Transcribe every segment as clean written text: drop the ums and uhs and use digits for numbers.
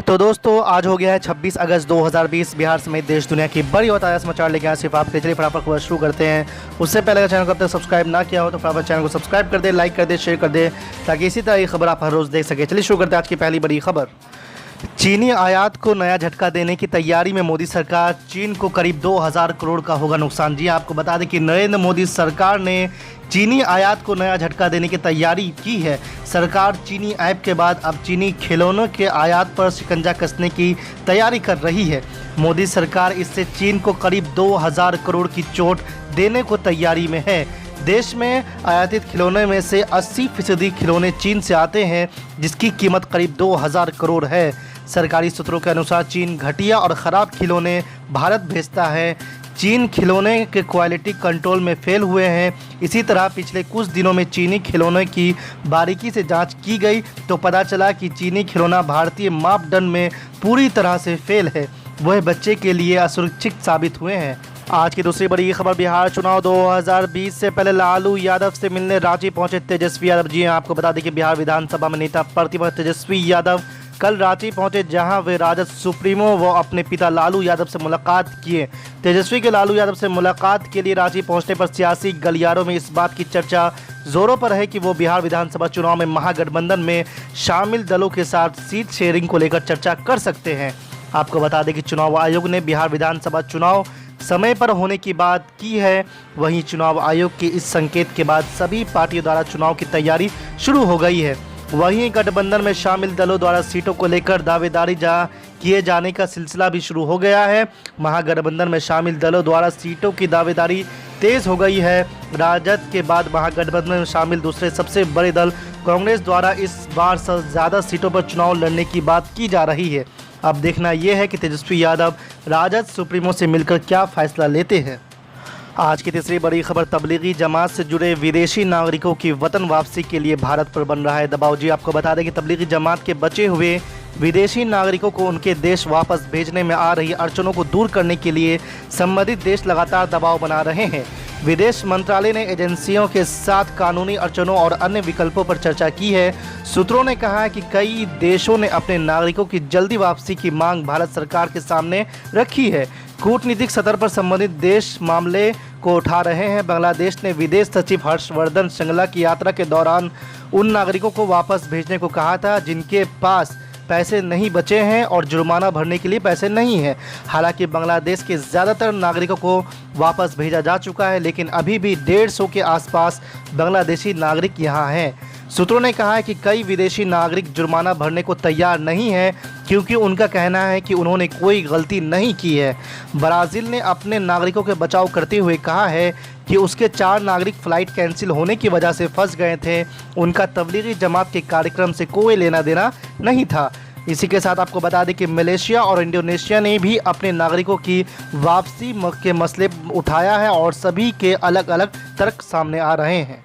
तो दोस्तों आज हो गया है 26 अगस्त 2020। बिहार समेत देश दुनिया की बड़ी और ताज़ा समाचार लेके आए सिर्फ आपके। चलिए फटाफट खबर शुरू करते हैं। उससे पहले अगर चैनल को अब तक सब्सक्राइब ना किया हो तो फटाफट चैनल को सब्सक्राइब कर दे, लाइक कर दे, शेयर कर दे, ताकि इसी तरह की खबर आप हर रोज़ देख सके। चलिए शुरू करते हैं आज की पहली बड़ी खबर। चीनी आयात को नया झटका देने की तैयारी में मोदी सरकार। चीन को करीब 2000 करोड़ का होगा नुकसान। जी आपको बता दें कि नरेंद्र मोदी सरकार ने चीनी आयात को नया झटका देने की तैयारी की है। सरकार चीनी ऐप के बाद अब चीनी खिलौनों के आयात पर शिकंजा कसने की तैयारी कर रही है। मोदी सरकार इससे चीन को करीब 2000 करोड़ की चोट देने को तैयारी में है। देश में आयातित खिलौने में से 80% खिलौने चीन से आते हैं, जिसकी कीमत करीब 2000 करोड़ है। सरकारी सूत्रों के अनुसार चीन घटिया और ख़राब खिलौने भारत भेजता है। चीन खिलौने के क्वालिटी कंट्रोल में फेल हुए हैं। इसी तरह पिछले कुछ दिनों में चीनी खिलौने की बारीकी से जांच की गई तो पता चला कि चीनी खिलौना भारतीय मापदंड में पूरी तरह से फेल है। वह बच्चे के लिए असुरक्षित साबित हुए हैं। आज की दूसरी बड़ी खबर। बिहार चुनाव 2020 से पहले लालू यादव से मिलने रांची पहुंचे तेजस्वी यादव। जी आपको बता दें कि बिहार विधानसभा में नेता प्रतिपक्ष तेजस्वी यादव कल रांची पहुंचे, जहां वे राजद सुप्रीमो व अपने पिता लालू यादव से मुलाकात किए। तेजस्वी के लालू यादव से मुलाकात के लिए रांची पहुंचने पर सियासी गलियारों में इस बात की चर्चा जोरों पर है कि वो बिहार विधानसभा चुनाव में महागठबंधन में शामिल दलों के साथ सीट शेयरिंग को लेकर चर्चा कर सकते हैं। आपको बता दें कि चुनाव आयोग ने बिहार विधानसभा चुनाव समय पर होने की बात की है। वहीं चुनाव आयोग के इस संकेत के बाद सभी पार्टियों द्वारा चुनाव की तैयारी शुरू हो गई है। वहीं गठबंधन में शामिल दलों द्वारा सीटों को लेकर दावेदारी किए जाने का सिलसिला भी शुरू हो गया है। महागठबंधन में शामिल दलों द्वारा सीटों की दावेदारी तेज हो गई है। राजद के बाद महागठबंधन में शामिल दूसरे सबसे बड़े दल कांग्रेस द्वारा इस बार ज़्यादा सीटों पर चुनाव लड़ने की बात की जा रही है। अब देखना यह है कि तेजस्वी यादव राजद सुप्रीमो से मिलकर क्या फैसला लेते हैं। आज की तीसरी बड़ी खबर। तबलीगी जमात से जुड़े विदेशी नागरिकों की वतन वापसी के लिए भारत पर बन रहा है दबाव। जी आपको बता दें कि तबलीगी जमात के बचे हुए विदेशी नागरिकों को उनके देश वापस भेजने में आ रही अड़चनों को दूर करने के लिए संबंधित देश लगातार दबाव बना रहे हैं। विदेश मंत्रालय ने एजेंसियों के साथ कानूनी अड़चनों और अन्य विकल्पों पर चर्चा की है। सूत्रों ने कहा है कि कई देशों ने अपने नागरिकों की जल्दी वापसी की मांग भारत सरकार के सामने रखी है। कूटनीतिक स्तर पर संबंधित देश मामले को उठा रहे हैं। बांग्लादेश ने विदेश सचिव हर्षवर्धन श्रृंगला की यात्रा के दौरान उन नागरिकों को वापस भेजने को कहा था जिनके पास पैसे नहीं बचे हैं और जुर्माना भरने के लिए पैसे नहीं हैं। हालांकि बांग्लादेश के ज़्यादातर नागरिकों को वापस भेजा जा चुका है, लेकिन अभी भी 150 के आसपास बांग्लादेशी नागरिक यहां हैं। सूत्रों ने कहा है कि कई विदेशी नागरिक जुर्माना भरने को तैयार नहीं हैं, क्योंकि उनका कहना है कि उन्होंने कोई गलती नहीं की है। ब्राज़ील ने अपने नागरिकों के बचाव करते हुए कहा है कि उसके 4 नागरिक फ़्लाइट कैंसिल होने की वजह से फंस गए थे। उनका तबलीगी जमात के कार्यक्रम से कोई लेना देना नहीं था। इसी के साथ आपको बता दें कि मलेशिया और इंडोनेशिया ने भी अपने नागरिकों की वापसी के मसले उठाया है और सभी के अलग अलग तर्क सामने आ रहे हैं।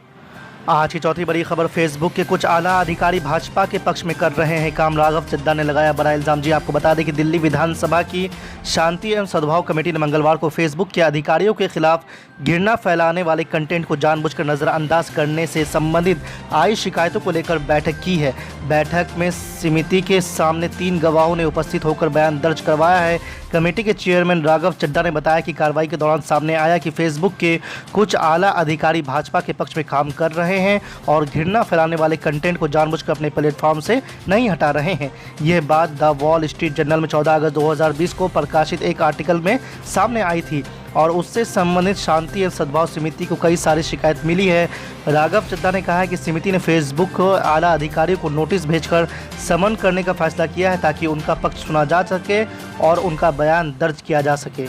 आज की चौथी बड़ी खबर। फेसबुक के कुछ आला अधिकारी भाजपा के पक्ष में कर रहे हैं काम। राघव चड्ढा ने लगाया बड़ा इल्ज़ाम। जी आपको बता दें कि दिल्ली विधानसभा की शांति एवं सद्भाव कमेटी ने मंगलवार को फेसबुक के अधिकारियों के खिलाफ घृणा फैलाने वाले कंटेंट को जानबूझकर नज़रअंदाज करने से संबंधित आई शिकायतों को लेकर बैठक की है। बैठक में समिति के सामने 3 गवाहों ने उपस्थित होकर बयान दर्ज करवाया है। कमेटी के चेयरमैन राघव चड्ढा ने बताया कि कार्रवाई के दौरान सामने आया कि फेसबुक के कुछ आला अधिकारी भाजपा के पक्ष में काम कर रहे हैं और घृणा फैलाने वाले कंटेंट को जानबूझकर अपने प्लेटफॉर्म से नहीं हटा रहे हैं। यह बात द वॉल स्ट्रीट जर्नल में 14 अगस्त 2020 को प्रकाशित एक आर्टिकल में सामने आई थी और उससे संबंधित शांति एवं सद्भाव समिति को कई सारी शिकायत मिली है। राघव चड्ढा ने कहा है कि समिति ने फेसबुक को आला अधिकारियों को नोटिस भेजकर समन करने का फैसला किया है ताकि उनका पक्ष सुना जा सके और उनका बयान दर्ज किया जा सके।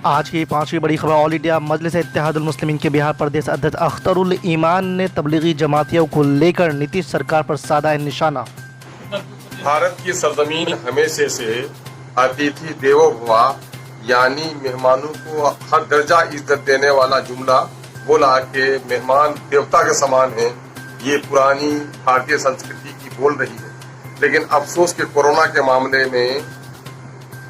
आज की 5वीं बड़ी खबर। ऑल इंडिया मजलिस इत्तेहादुल मुस्लिमीन के बिहार प्रदेश अध्यक्ष अख्तरुल ईमान ने तबलीगी जमातियों को लेकर नीतीश सरकार पर साधा है निशाना। भारत की सरजमीन हमेशा से अतिथि देवो भव यानी मेहमानों को हर दर्जा इज्जत देने वाला जुमला बोला कि मेहमान देवता के समान हैं। ये पुरानी भारतीय संस्कृति की बोल रही है, लेकिन अफसोस के कोरोना के मामले में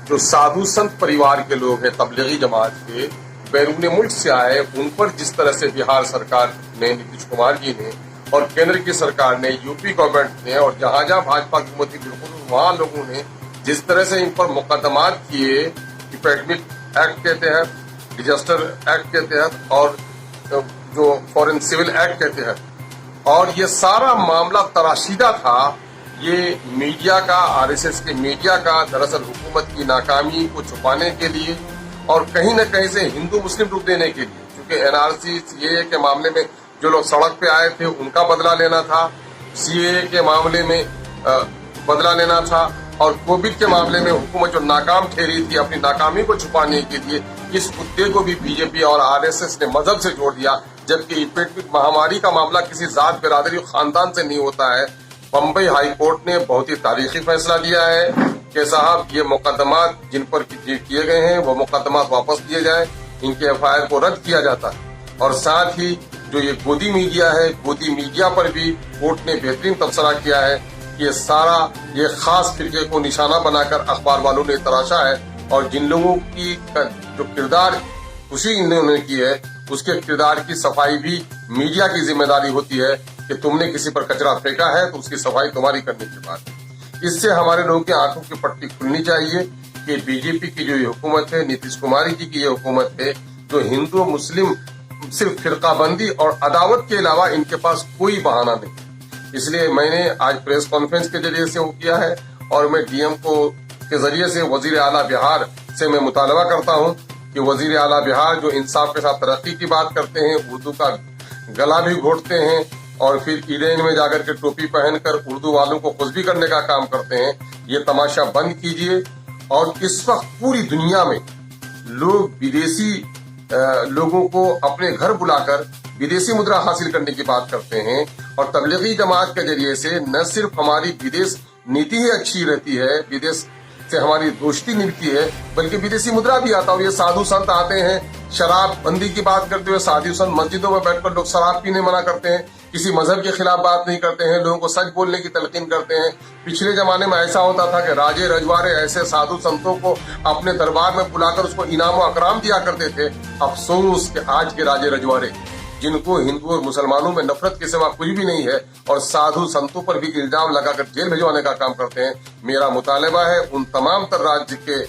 जो साधु संत परिवार के लोग हैं तबलीगी जमात के, बैरून मुल्क से आए, उन पर जिस तरह से बिहार सरकार ने, नीतीश कुमार जी ने और केंद्र की सरकार ने, यूपी गवर्नमेंट ने और जहां जहां भाजपा की हुकूमत थी बिल्कुल वहां लोगों ने जिस तरह से इन पर मुकदमात किए इपेडमिक एक्ट के तहत, डिजास्टर एक्ट के तहत और जो फॉरेन सिविल एक्ट के तहत, और ये सारा मामला तराशीदा था ये मीडिया का, आरएसएस के मीडिया का, दरअसल हुकूमत की नाकामी को छुपाने के लिए और कहीं न कहीं से हिंदू मुस्लिम रुख देने के लिए। क्योंकि एनआरसी सीएए के मामले में जो लोग सड़क पे आए थे उनका बदला लेना था, सीएए के मामले में बदला लेना था, और कोविड के मामले में हुकूमत जो नाकाम ठहरी थी अपनी नाकामी को छुपाने के लिए इस मुद्दे को भी बीजेपी और आरएसएस ने मजहब से जोड़ दिया। जबकि एपिडेमिक महामारी का मामला किसी जात, बिरादरी, खानदान से नहीं होता है। बम्बई हाई कोर्ट ने बहुत ही तारीखी फैसला दिया है कि साहब ये मुकदमात जिन पर किए गए हैं वो मुकदमात वापस लिए जाए, इनके एफआईआर को रद्द किया जाता है। और साथ ही जो ये गोदी मीडिया है, गोदी मीडिया पर भी कोर्ट ने बेहतरीन तबसरा किया है कि ये सारा ये खास फिरके को निशाना बनाकर अखबार वालों ने तराशा है, और जिन लोगों की जो किरदार खुशी इन्होंने की है उसके किरदार की सफाई भी मीडिया की जिम्मेदारी होती है कि तुमने किसी पर कचरा फेंका है तो उसकी सफाई तुम्हारी करने की बात है। इससे हमारे लोगों की आंखों की पट्टी खुलनी चाहिए कि बीजेपी की जो ये हुकूमत है, नीतीश कुमार जी की ये हुकूमत है, जो हिंदू मुस्लिम सिर्फ फिरकाबंदी और अदावत के अलावा इनके पास कोई बहाना नहीं। इसलिए मैंने आज प्रेस कॉन्फ्रेंस के जरिए से वो किया है और मैं डीएम को के जरिए से वजीर आला बिहार से मैं मुतालबा करता हूँ कि वजीर आला बिहार जो इंसाफ के साथ तरक्की की बात करते हैं, उर्दू का गला भी घोटते हैं और फिर ईरान में जाकर के टोपी पहनकर उर्दू वालों को खुशबी करने का काम करते हैं, ये तमाशा बंद कीजिए। और इस वक्त पूरी दुनिया में लोग विदेशी लोगों को अपने घर बुलाकर विदेशी मुद्रा हासिल करने की बात करते हैं, और तबलीगी जमात के जरिए से न सिर्फ हमारी विदेश नीति ही अच्छी रहती है, विदेश से हमारी दोस्ती मिलती है, बल्कि विदेशी मुद्रा भी आता है। ये साधु संत आते हैं, शराब बंदी की बात करते हुए साधु संत मस्जिदों में बैठकर लोग शराब पीने मना करते हैं, किसी मजहब के खिलाफ बात नहीं करते हैं, लोगों को सच बोलने की तलकीन करते हैं। पिछले जमाने में ऐसा होता था कि राजे रजवाड़े ऐसे साधु संतों को अपने दरबार में बुलाकर उसको इनाम और अकराम दिया करते थे। अफसोस कि आज के राजे रजवाड़े जिनको हिंदू और मुसलमानों में नफरत के सिवा कुछ भी नहीं है और साधु संतों पर भी इल्जाम लगाकर जेल भिजवाने का काम करते हैं। मेरा मुतालबा है उन तमाम तर राज्य के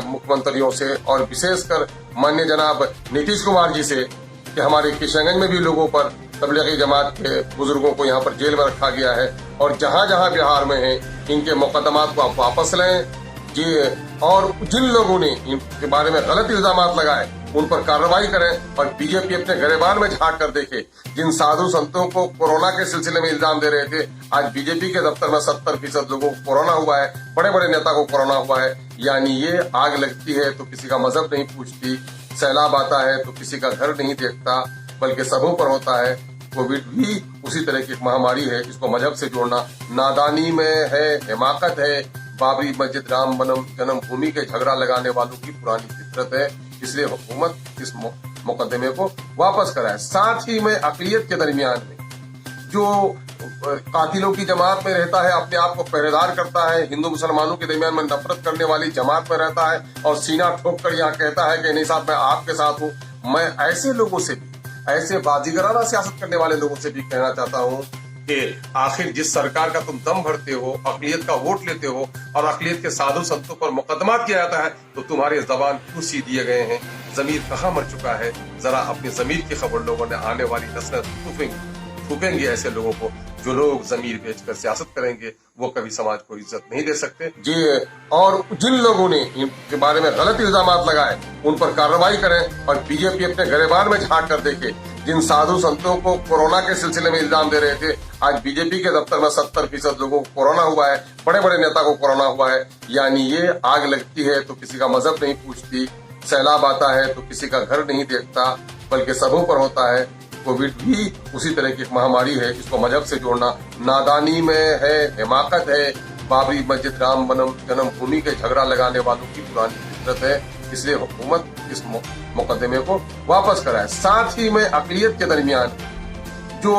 मुख्यमंत्रियों से और विशेषकर माननीय जनाब नीतीश कुमार जी से कि हमारे किशनगंज में भी लोगों पर तबलीगी जमात के बुजुर्गों को यहाँ पर जेल में रखा गया है, और जहाँ जहाँ बिहार में है इनके मुकदमात को आप वापस लें जी, और जिन लोगों ने इनके बारे में गलत इल्जाम लगाए उन पर कार्रवाई करें। और बीजेपी अपने गरेबान में झांक कर देखे, जिन साधु संतों को कोरोना के सिलसिले में इल्जाम दे रहे थे, आज बीजेपी के दफ्तर में 70% लोगों को कोरोना हुआ है, बड़े बड़े नेता को कोरोना हुआ है। यानी ये आग लगती है तो किसी का मजहब नहीं पूछती, सैलाब आता है तो किसी का घर नहीं देखता, बल्कि सबों पर होता है। कोविड भी उसी तरह की एक महामारी है, इसको मजहब से जोड़ना नादानी में है, हिमाकत है। बाबरी मस्जिद राम जन्मभूमि के झगड़ा लगाने वालों की पुरानी फितरत है, इसलिए हुकूमत इस मुकदमे को वापस कराए। साथ ही में अकलियत के दरमियान में जो कातिलों की जमात में रहता है, अपने आप को पहरेदार करता है, हिंदू मुसलमानों के दरमियान में नफरत करने वाली जमात में रहता है और सीना ठोक कर यहाँ कहता है कि नहीं साहब मैं आपके साथ हूँ, मैं ऐसे लोगों से भी, ऐसे बाजीगराना सियासत करने वाले लोगों से भी कहना चाहता हूँ कि आखिर जिस सरकार का तुम दम भरते हो, अकलियत का वोट लेते हो और अकलियत के साधु संतों पर मुकदमा किया जाता है, तो तुम्हारे जबान क्यों सी दिए गए हैं? जमीर कहाँ मर चुका है? जरा अपनी जमीर की खबर लोगों ने आने वाली नस्लें थूकेंगे ऐसे लोगों को। जो लोग जमीर बेचकर सियासत करेंगे वो कभी समाज को इज्जत नहीं दे सकते जी। और जिन लोगों ने इनके बारे में गलत इल्जाम लगाए उन पर कार्रवाई करें, और बीजेपी अपने गरेबान में झांक कर देखे, जिन साधु संतों को कोरोना के सिलसिले में इल्जाम दे रहे थे, आज बीजेपी के दफ्तर में 70% लोगों को कोरोना हुआ है, बड़े बड़े नेता को कोरोना हुआ है। यानी ये आग लगती है तो किसी का मजहब नहीं पूछती, सैलाब आता है तो किसी का घर नहीं देखता, बल्कि सबों पर होता है। कोविड भी उसी तरह की एक महामारी है, इसको मजहब से जोड़ना नादानी में है, हिमाकत है। बाबरी मस्जिद राम जन्मभूमि के झगड़ा लगाने वालों की पुरानी फितरत है, इसलिए हुकूमत इस मुकदमे को वापस कराए। साथ ही में अकलियत के दरमियान जो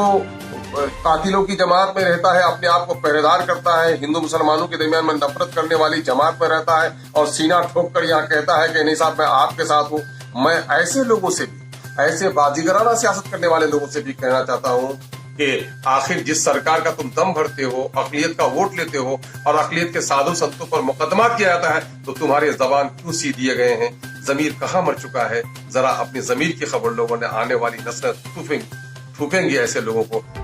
कातिलों की जमात में रहता है, अपने आप को पहरेदार करता है, हिंदू मुसलमानों के दरमियान में नफरत करने वाली जमात में रहता है और सीना ठोक कर यहाँ कहता है कि नहीं साहब मैं आपके साथ हूँ, मैं ऐसे लोगों से भी, ऐसे बाजीगराना सियासत करने वाले लोगों से भी कहना चाहता हूँ कि आखिर जिस सरकार का तुम दम भरते हो, अक़लियत का वोट लेते हो और अक़लियत के साधु संतों पर मुकदमा किया जाता है, तो तुम्हारे जबान क्यों सी दिए गए हैं? जमीर कहाँ मर चुका है? जरा अपनी जमीर की खबर लोगों ने आने वाली नस्लें ठूकेंगी ऐसे लोगों को।